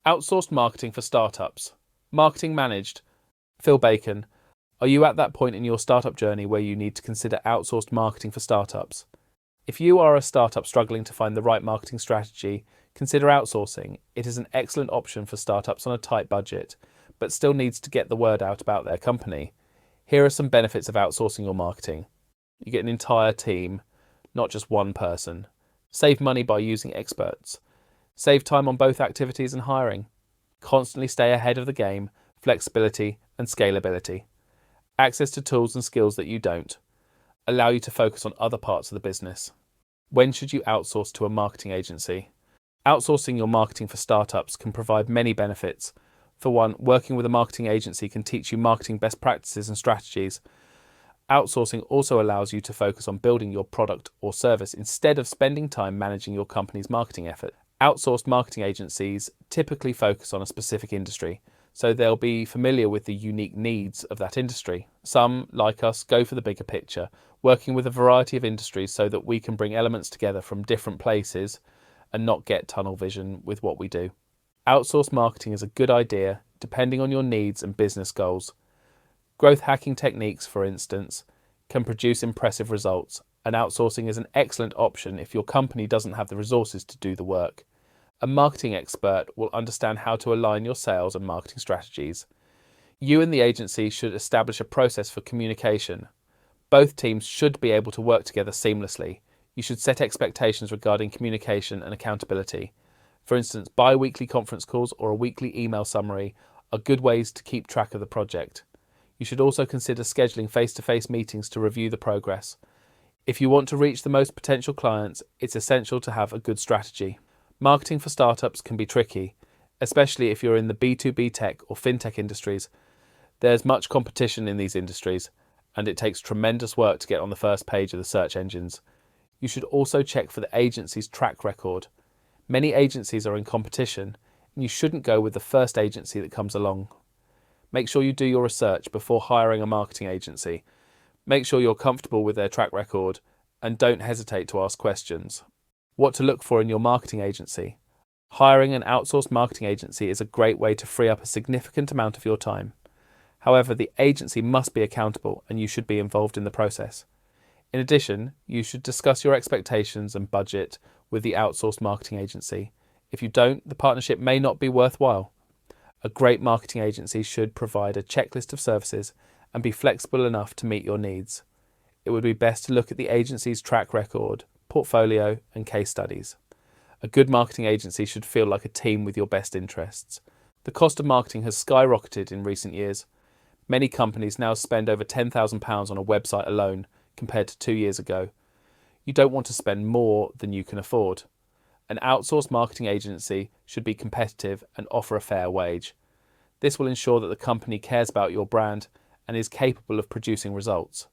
Outsourced marketing for startups. Marketing managed. Phil Bacon. Are you at that point in your startup journey where you need to consider outsourced marketing for startups? If you are a startup struggling to find the right marketing strategy, consider outsourcing. It is an excellent option for startups on a tight budget, but still needs to get the word out about their company. Here are some benefits of outsourcing your marketing. You get an entire team, not just one person. Save money by using experts. Save time on both activities and hiring. Constantly stay ahead of the game, flexibility and scalability. Access to tools and skills that you don't. Allow you to focus on other parts of the business. When should you outsource to a marketing agency? Outsourcing your marketing for startups can provide many benefits. For one, working with a marketing agency can teach you marketing best practices and strategies. Outsourcing also allows you to focus on building your product or service instead of spending time managing your company's marketing effort. Outsourced marketing agencies typically focus on a specific industry, so they'll be familiar with the unique needs of that industry. Some, like us, go for the bigger picture, working with a variety of industries so that we can bring elements together from different places and not get tunnel vision with what we do. Outsourced marketing is a good idea depending on your needs and business goals. Growth hacking techniques, for instance, can produce impressive results, and outsourcing is an excellent option if your company doesn't have the resources to do the work. A marketing expert will understand how to align your sales and marketing strategies. You and the agency should establish a process for communication. Both teams should be able to work together seamlessly. You should set expectations regarding communication and accountability. For instance, bi-weekly conference calls or a weekly email summary are good ways to keep track of the project. You should also consider scheduling face-to-face meetings to review the progress. If you want to reach the most potential clients, it's essential to have a good strategy. Marketing for startups can be tricky, especially if you're in the B2B tech or fintech industries. There's much competition in these industries, and it takes tremendous work to get on the first page of the search engines. You should also check for the agency's track record. Many agencies are in competition, and you shouldn't go with the first agency that comes along. Make sure you do your research before hiring a marketing agency. Make sure you're comfortable with their track record, and don't hesitate to ask questions. What to look for in your marketing agency. Hiring an outsourced marketing agency is a great way to free up a significant amount of your time. However, the agency must be accountable and you should be involved in the process. In addition, you should discuss your expectations and budget with the outsourced marketing agency. If you don't, the partnership may not be worthwhile. A great marketing agency should provide a checklist of services and be flexible enough to meet your needs. It would be best to look at the agency's track record, portfolio and case studies. A good marketing agency should feel like a team with your best interests. The cost of marketing has skyrocketed in recent years. Many companies now spend over £10,000 on a website alone compared to 2 years ago. You don't want to spend more than you can afford. An outsourced marketing agency should be competitive and offer a fair wage. This will ensure that the company cares about your brand and is capable of producing results.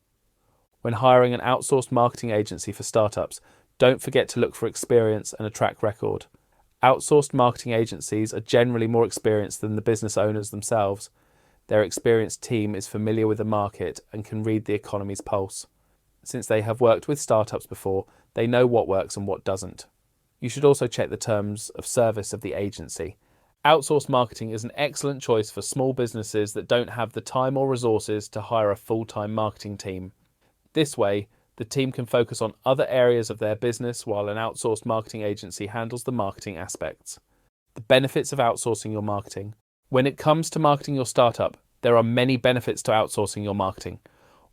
When hiring an outsourced marketing agency for startups, don't forget to look for experience and a track record. Outsourced marketing agencies are generally more experienced than the business owners themselves. Their experienced team is familiar with the market and can read the economy's pulse. Since they have worked with startups before, they know what works and what doesn't. You should also check the terms of service of the agency. Outsourced marketing is an excellent choice for small businesses that don't have the time or resources to hire a full-time marketing team. This way, the team can focus on other areas of their business while an outsourced marketing agency handles the marketing aspects. The benefits of outsourcing your marketing. When it comes to marketing your startup, there are many benefits to outsourcing your marketing.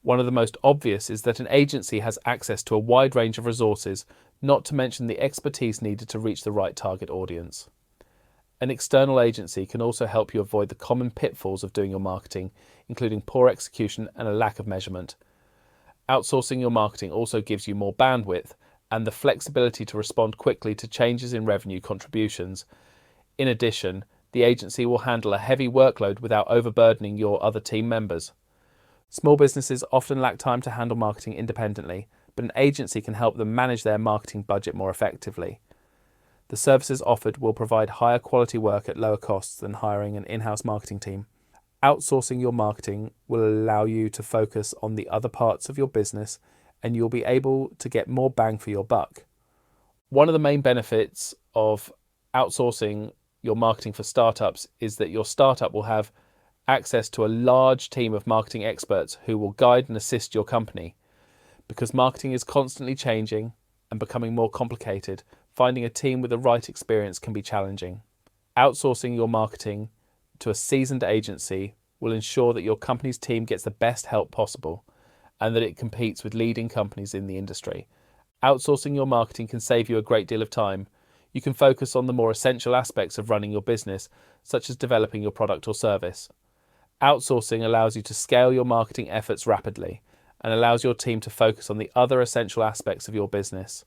One of the most obvious is that an agency has access to a wide range of resources, not to mention the expertise needed to reach the right target audience. An external agency can also help you avoid the common pitfalls of doing your marketing, including poor execution and a lack of measurement. Outsourcing your marketing also gives you more bandwidth and the flexibility to respond quickly to changes in revenue contributions. In addition, the agency will handle a heavy workload without overburdening your other team members. Small businesses often lack time to handle marketing independently, but an agency can help them manage their marketing budget more effectively. The services offered will provide higher quality work at lower costs than hiring an in-house marketing team. Outsourcing your marketing will allow you to focus on the other parts of your business and you'll be able to get more bang for your buck. One of the main benefits of outsourcing your marketing for startups is that your startup will have access to a large team of marketing experts who will guide and assist your company. Because marketing is constantly changing and becoming more complicated, finding a team with the right experience can be challenging. Outsourcing your marketing to a seasoned agency will ensure that your company's team gets the best help possible and that it competes with leading companies in the industry. Outsourcing your marketing can save you a great deal of time. You can focus on the more essential aspects of running your business, such as developing your product or service. Outsourcing allows you to scale your marketing efforts rapidly and allows your team to focus on the other essential aspects of your business.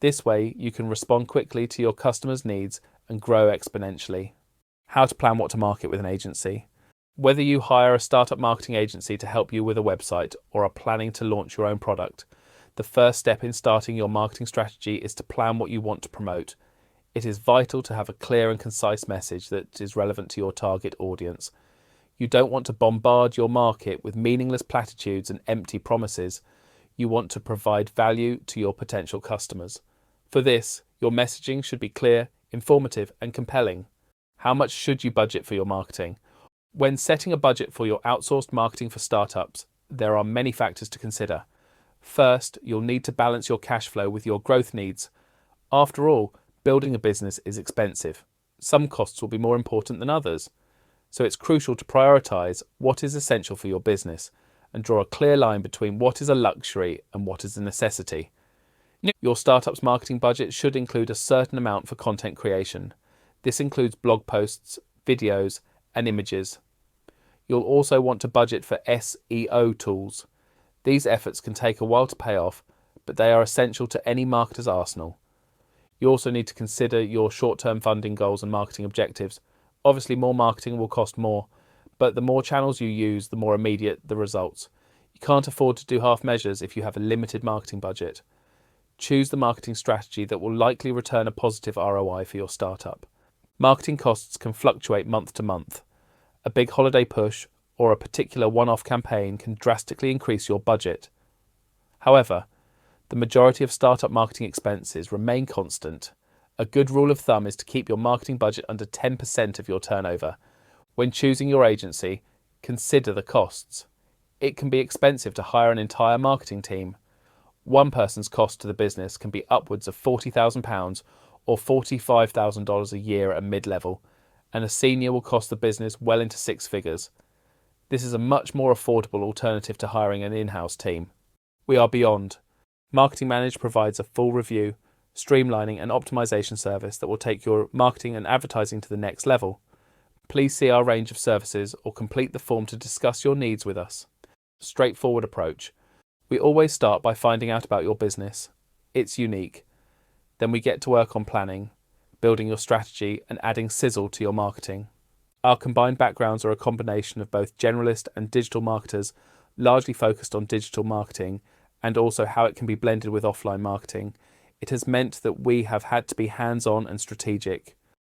This way, you can respond quickly to your customers' needs and grow exponentially. How to plan what to market with an agency. Whether you hire a startup marketing agency to help you with a website or are planning to launch your own product, the first step in starting your marketing strategy is to plan what you want to promote. It is vital to have a clear and concise message that is relevant to your target audience. You don't want to bombard your market with meaningless platitudes and empty promises. You want to provide value to your potential customers. For this, your messaging should be clear, informative, and compelling. How much should you budget for your marketing? When setting a budget for your outsourced marketing for startups, there are many factors to consider. First, you'll need to balance your cash flow with your growth needs. After all, building a business is expensive. Some costs will be more important than others. So it's crucial to prioritise what is essential for your business and draw a clear line between what is a luxury and what is a necessity. Your startup's marketing budget should include a certain amount for content creation. This includes blog posts, videos, and images. You'll also want to budget for SEO tools. These efforts can take a while to pay off, but they are essential to any marketer's arsenal. You also need to consider your short-term funding goals and marketing objectives. Obviously, more marketing will cost more, but the more channels you use, the more immediate the results. You can't afford to do half measures if you have a limited marketing budget. Choose the marketing strategy that will likely return a positive ROI for your startup. Marketing costs can fluctuate month to month. A big holiday push or a particular one-off campaign can drastically increase your budget. However, the majority of startup marketing expenses remain constant. A good rule of thumb is to keep your marketing budget under 10% of your turnover. When choosing your agency, consider the costs. It can be expensive to hire an entire marketing team. One person's cost to the business can be upwards of £40,000 or $45,000 a year at a mid-level, and a senior will cost the business well into six figures. This is a much more affordable alternative to hiring an in-house team. We are beyond. Marketing Manage provides a full review, streamlining and optimization service that will take your marketing and advertising to the next level. Please see our range of services or complete the form to discuss your needs with us. Straightforward approach. We always start by finding out about your business. It's unique. Then we get to work on planning, building your strategy and adding sizzle to your marketing. Our combined backgrounds are a combination of both generalist and digital marketers, largely focused on digital marketing and also how it can be blended with offline marketing. It has meant that we have had to be hands-on and strategic.